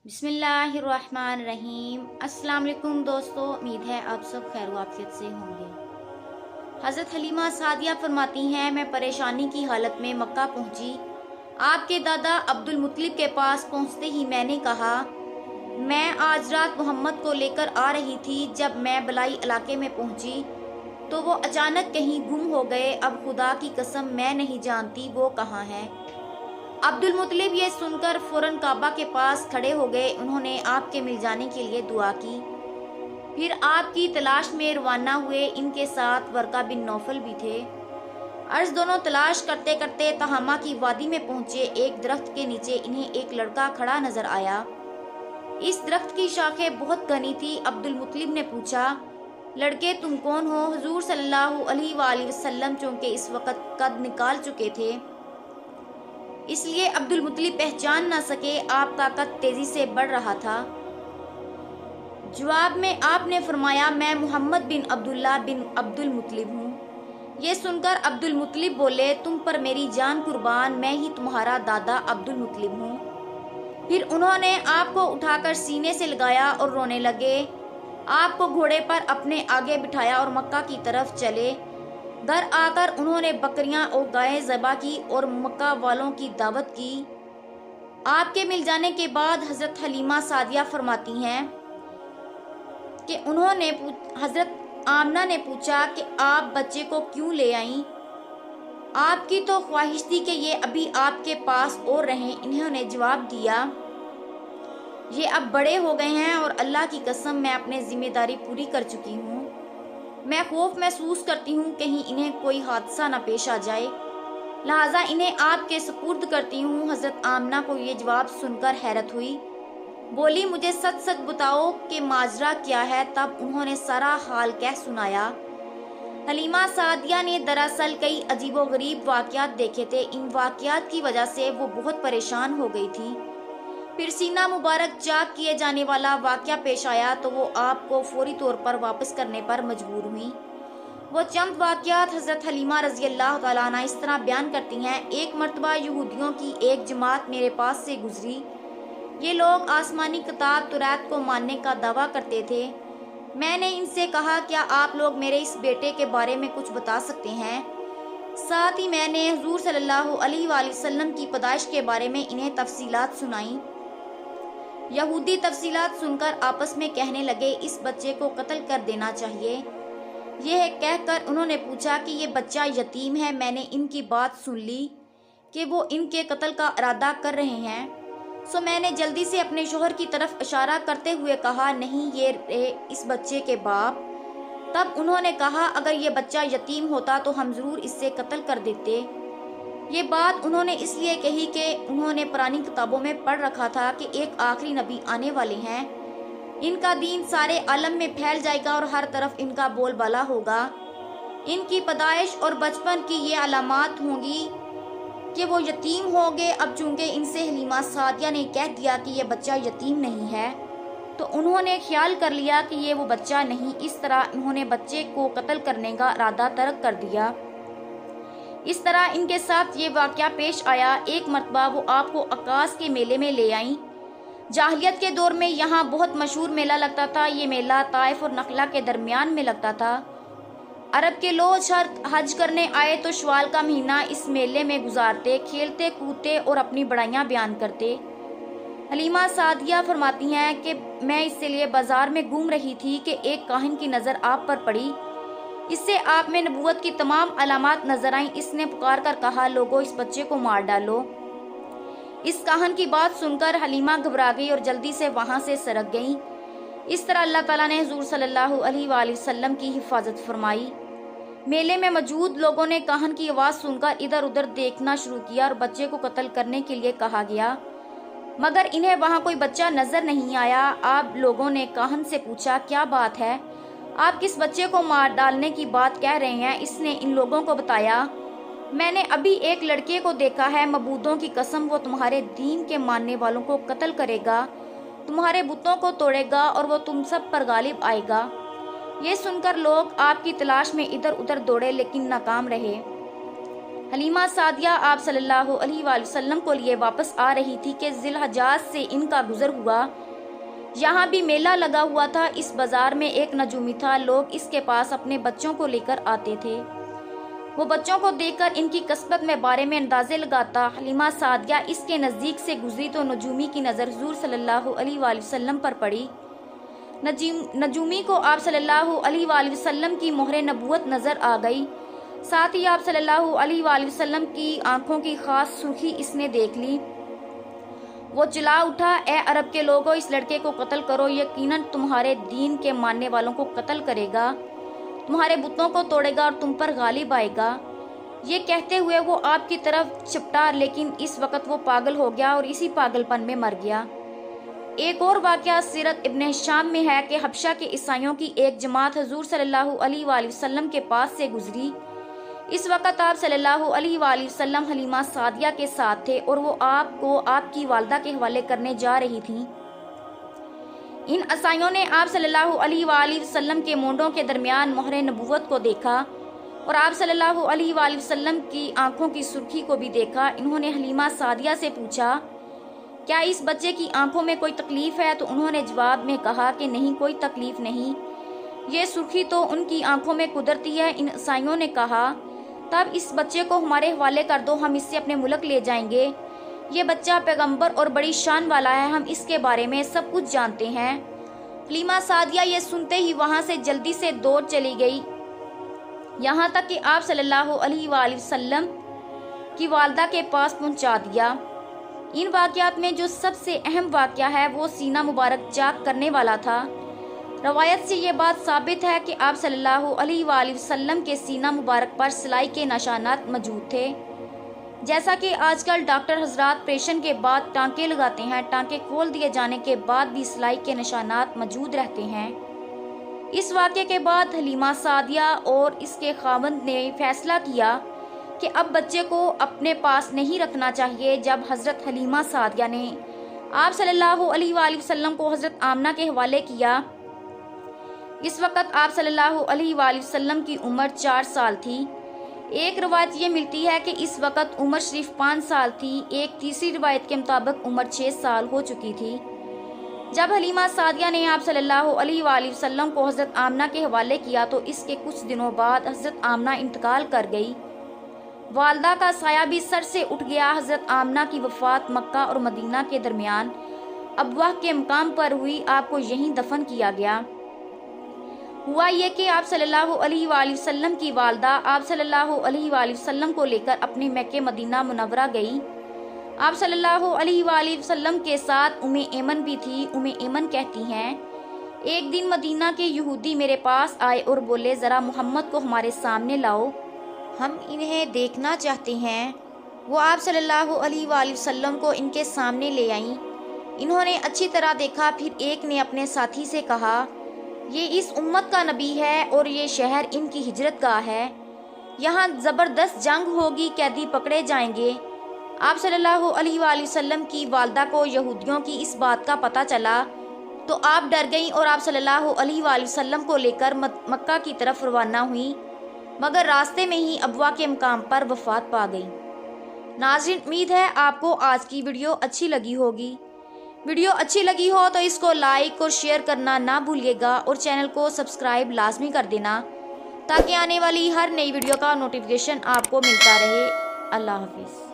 बिस्मिल्लाहिर्रहमानिर्रहीम। अस्सलाम वालेकुम दोस्तों, उम्मीद है आप सब खैर वाफियत से होंगे। हज़रत हलीमा सादिया फरमाती हैं, मैं परेशानी की हालत में मक्का पहुंची। आपके दादा अब्दुल मुत्तलिब के पास पहुंचते ही मैंने कहा, मैं आज रात मोहम्मद को लेकर आ रही थी। जब मैं बलाई इलाके में पहुंची तो वो अचानक कहीं गुम हो गए। अब खुदा की कसम मैं नहीं जानती वो कहाँ हैं। अब्दुल मुत्तलिब ये सुनकर फौरन काबा के पास खड़े हो गए। उन्होंने आपके मिल जाने के लिए दुआ की, फिर आपकी तलाश में रवाना हुए। इनके साथ वर्का बिन नौफल भी थे। अर्ज दोनों तलाश करते करते तहामा की वादी में पहुंचे। एक दरख्त के नीचे इन्हें एक लड़का खड़ा नजर आया। इस दरख्त की शाखें बहुत घनी थी। अब्दुल मुत्तलिब ने पूछा, लड़के तुम कौन हो? हुजूर सल्लल्लाहु अलैहि वसल्लम चूंकि इस वक्त कद निकाल चुके थे, इसलिए अब्दुल मुत्तलिब पहचान न सके। आपका कद तेजी से बढ़ रहा था। जवाब में आपने फरमाया, मैं मोहम्मद बिन अब्दुल्ला बिन अब्दुल मुत्तलिब हूँ। ये सुनकर अब्दुल मुत्तलिब बोले, तुम पर मेरी जान कुर्बान, मैं ही तुम्हारा दादा अब्दुल मुत्तलिब हूँ। फिर उन्होंने आपको उठाकर सीने से लगाया और रोने लगे। आपको घोड़े पर अपने आगे बिठाया और मक्का की तरफ चले। घर आकर उन्होंने बकरियां और गायें ज़बा की और मक्का वालों की दावत की। आपके मिल जाने के बाद हज़रत हलीमा सादिया फरमाती हैं कि हज़रत आमना ने पूछा कि आप बच्चे को क्यों ले आईं? आपकी तो ख्वाहिश थी कि ये अभी आपके पास और रहें। इन्होंने जवाब दिया, ये अब बड़े हो गए हैं और अल्लाह की कसम मैं अपनी जिम्मेदारी पूरी कर चुकी हूँ। मैं खौफ महसूस करती हूँ कहीं इन्हें कोई हादसा न पेश आ जाए, लिहाजा इन्हें आपके सुपुर्द करती हूँ। हज़रत आमना को ये जवाब सुनकर हैरत हुई। बोली, मुझे सच सच बताओ कि माजरा क्या है। तब उन्होंने सारा हाल कह सुनाया। हलीमा सादिया ने दरअसल कई अजीबोगरीब वाक़यात देखे थे। इन वाक़यात की वजह से वो बहुत परेशान हो गई थी। फिर सीना मुबारक चाक किए जाने वाला वाक़या पेश आया तो वो आपको फौरी तौर पर वापस करने पर मजबूर हुई। वो चंद वाक़यात हज़रत हलीमा रज़ी अल्लाह तआला अन्हा इस तरह बयान करती हैं, एक मरतबा यहूदियों की एक जमात मेरे पास से गुजरी। ये लोग आसमानी किताब तौरात को मानने का दावा करते थे। मैंने इनसे कहा, क्या आप लोग मेरे इस बेटे के बारे में कुछ बता सकते हैं? साथ ही मैंने हुजूर सल्लल्लाहु अलैहि वसल्लम की पैदाइश के बारे में इन्हें तफसीलात सुनाई। यहूदी तफसीलात सुनकर आपस में कहने लगे, इस बच्चे को कत्ल कर देना चाहिए। यह कहकर उन्होंने पूछा कि ये बच्चा यतीम है। मैंने इनकी बात सुन ली कि वो इनके कत्ल का इरादा कर रहे हैं। सो मैंने जल्दी से अपने शोहर की तरफ इशारा करते हुए कहा, नहीं ये इस बच्चे के बाप। तब उन्होंने कहा, अगर ये बच्चा यतीम होता तो हम ज़रूर इससे कत्ल कर देते। ये बात उन्होंने इसलिए कही कि उन्होंने पुरानी किताबों में पढ़ रखा था कि एक आखिरी नबी आने वाले हैं। इनका दीन सारे आलम में फैल जाएगा और हर तरफ इनका बोलबाला होगा। इनकी पैदाइश और बचपन की ये अलामात होंगी कि वो यतीम होंगे। अब चूंकि इनसे हलीमा सादिया ने कह दिया कि ये बच्चा यतीम नहीं है, तो उन्होंने ख्याल कर लिया कि ये वो बच्चा नहीं। इस तरह इन्होंने बच्चे को कत्ल करने का इरादा तर्क कर दिया। इस तरह इनके साथ ये वाक़या पेश आया। एक मरतबा वो आपको अक्कास के मेले में ले आईं। जाहिलियत के दौर में यहाँ बहुत मशहूर मेला लगता था। ये मेला ताइफ और नखला के दरमियान में लगता था। अरब के लोग हज करने आए तो शवाल का महीना इस मेले में गुजारते, खेलते कूदते और अपनी बड़ाइयाँ बयान करते। हलीमा सादिया फरमाती हैं कि मैं इसलिए बाजार में घूम रही थी कि एक काहिन की नज़र आप पर पड़ी। इससे आप में नबूवत की तमाम अलामात नजर आईं। इसने पुकार कर कहा, लोगों इस बच्चे को मार डालो। इस काहन की बात सुनकर हलीमा घबरा गई और जल्दी से वहां से सरक गई। इस तरह अल्लाह ताला ने हुजूर सल्लल्लाहु अलैहि वसल्लम की हिफाजत फरमाई। मेले में मौजूद लोगों ने काहन की आवाज़ सुनकर इधर उधर देखना शुरू किया और बच्चे को कत्ल करने के लिए कहा गया, मगर इन्हें वहां कोई बच्चा नजर नहीं आया। आप लोगों ने काहन से पूछा, क्या बात है, आप किस बच्चे को मार डालने की बात कह रहे हैं? इसने इन लोगों को बताया, मैंने अभी एक लड़के को देखा है। मबूदों की कसम, वो तुम्हारे दीन के मानने वालों को कत्ल करेगा, तुम्हारे बुतों को तोड़ेगा और वो तुम सब पर गालिब आएगा। ये सुनकर लोग आपकी तलाश में इधर उधर दौड़े लेकिन नाकाम रहे। حلیمہ سعدیہ آپ صلی اللہ علیہ وآلہ وسلم کو لیے واپس آ رہی تھی کہ ذی الحجاز سے ان کا گزر ہوا۔ یہاں بھی میلہ لگا ہوا تھا۔ اس بازار میں ایک نجومی تھا، لوگ اس کے پاس اپنے بچوں کو لے کر آتے تھے۔ وہ بچوں کو دیکھ کر ان کی کسبت میں بارے میں اندازے لگاتا۔ حلیمہ سعدیہ اس کے نزدیک سے گزری تو نجومی کی نظر حضور صلی اللہ علیہ وآلہ وسلم پر پڑی۔ نجومی کو آپ صلی اللہ علیہ وآلہ وسلم کی مہر نبوت نظر آ گئی۔ ساتھ ہی آپ صلی اللہ علیہ وآلہ وسلم کی آنکھوں کی خاص سرخی اس نے دیکھ لی۔ وہ چلا اٹھا، اے عرب کے لوگوں، اس لڑکے کو قتل کرو، یقیناً تمہارے دین کے ماننے والوں کو قتل کرے گا، تمہارے بتوں کو توڑے گا اور تم پر غالب آئے گا۔ یہ کہتے ہوئے وہ آپ کی طرف چپٹا، لیکن اس وقت وہ پاگل ہو گیا اور اسی پاگل پن میں مر گیا۔ ایک اور واقعہ سیرت ابن ہشام میں ہے کہ حبشہ کے عیسائیوں کی ایک جماعت حضور صلی اللہ علیہ وآلہ وسلم کے پاس سے گزری۔ اس وقت آپ صلی اللہ علیہ وآلہ وسلم حلیمہ سعدیہ کے ساتھ تھے اور وہ آپ کو آپ کی والدہ کے حوالے کرنے جا رہی تھیں۔ ان عیسائیوں نے آپ صلی اللہ علیہ وآلہ وسلم کے مونڈوں کے درمیان مہر نبوت کو دیکھا اور آپ صلی اللہ علیہ وآلہ وسلم کی آنکھوں کی سرخی کو بھی دیکھا۔ انہوں نے حلیمہ سعدیہ سے پوچھا، کیا اس بچے کی آنکھوں میں کوئی تکلیف ہے؟ تو انہوں نے جواب میں کہا کہ نہیں، کوئی تکلیف نہیں، یہ سرخی تو ان کی آنکھوں میں قدرتی ہے۔ ان عیسائیوں نے کہا، تب اس بچے کو ہمارے حوالے کر دو، ہم اسے اپنے ملک لے جائیں گے۔ یہ بچہ پیغمبر اور بڑی شان والا ہے، ہم اس کے بارے میں سب کچھ جانتے ہیں۔ حلیمہ سعدیہ یہ سنتے ہی وہاں سے جلدی سے دوڑ چلی گئی، یہاں تک کہ آپ صلی اللہ علیہ وآلہ وسلم کی والدہ کے پاس پہنچا دیا۔ ان واقعات میں جو سب سے اہم واقعہ ہے وہ سینہ مبارک چاک کرنے والا تھا۔ روایت سے یہ بات ثابت ہے کہ آپ صلی اللہ علیہ وآلہ وسلم کے سینہ مبارک پر سلائی کے نشانات موجود تھے۔ جیسا کہ آج کل ڈاکٹر حضرات آپریشن کے بعد ٹانکے لگاتے ہیں، ٹانکے کھول دیے جانے کے بعد بھی سلائی کے نشانات موجود رہتے ہیں۔ اس واقعے کے بعد حلیمہ سعدیہ اور اس کے خاوند نے فیصلہ کیا کہ اب بچے کو اپنے پاس نہیں رکھنا چاہیے۔ جب حضرت حلیمہ سعدیہ نے آپ صلی اللہ علیہ وآلہ وسلم کو حضرت آمنہ کے حوالے کیا، اس وقت آپ صلی اللہ علیہ وآلہ وسلم کی عمر 4 سال تھی۔ ایک روایت یہ ملتی ہے کہ اس وقت عمر شریف 5 سال تھی، ایک تیسری روایت کے مطابق عمر 6 سال ہو چکی تھی۔ جب حلیمہ سعدیہ نے آپ صلی اللہ علیہ وآلہ وسلم کو حضرت آمنہ کے حوالے کیا تو اس کے کچھ دنوں بعد حضرت آمنہ انتقال کر گئی۔ والدہ کا سایہ بھی سر سے اٹھ گیا۔ حضرت آمنہ کی وفات مکہ اور مدینہ کے درمیان ابواہ کے مقام پر ہوئی، آپ کو یہیں دفن کیا گیا۔ ہوا یہ کہ آپ صلی اللہ علیہ وآلہ وسلم کی والدہ آپ صلی اللہ علیہ وآلہ وسلم کو لے کر اپنے مکہ مدینہ منورہ گئی۔ آپ صلی اللہ علیہ وآلہ وسلم کے ساتھ ام ایمن بھی تھی۔ ام ایمن کہتی ہیں، ایک دن مدینہ کے یہودی میرے پاس آئے اور بولے، ذرا محمد کو ہمارے سامنے لاؤ، ہم انہیں دیکھنا چاہتے ہیں۔ وہ آپ صلی اللہ علیہ وآلہ وسلم کو ان کے سامنے لے آئیں۔ انہوں نے اچھی طرح دیکھا، پھر ایک نے اپنے ساتھی سے کہا، یہ اس امت کا نبی ہے اور یہ شہر ان کی ہجرت گاہ ہے، یہاں زبردست جنگ ہوگی، قیدی پکڑے جائیں گے۔ آپ صلی اللہ علیہ وآلہ وسلم کی والدہ کو یہودیوں کی اس بات کا پتہ چلا تو آپ ڈر گئیں اور آپ صلی اللہ علیہ وآلہ وسلم کو لے کر مکہ کی طرف روانہ ہوئیں، مگر راستے میں ہی ابوا کے مقام پر وفات پا گئی۔ ناظرین، امید ہے آپ کو آج کی ویڈیو اچھی لگی ہوگی۔ ویڈیو اچھی لگی ہو تو اس کو لائک اور شیئر کرنا نہ بھولیے گا اور چینل کو سبسکرائب لازمی کر دینا تاکہ آنے والی ہر نئی ویڈیو کا نوٹیفیکیشن آپ کو ملتا رہے۔ اللہ حافظ۔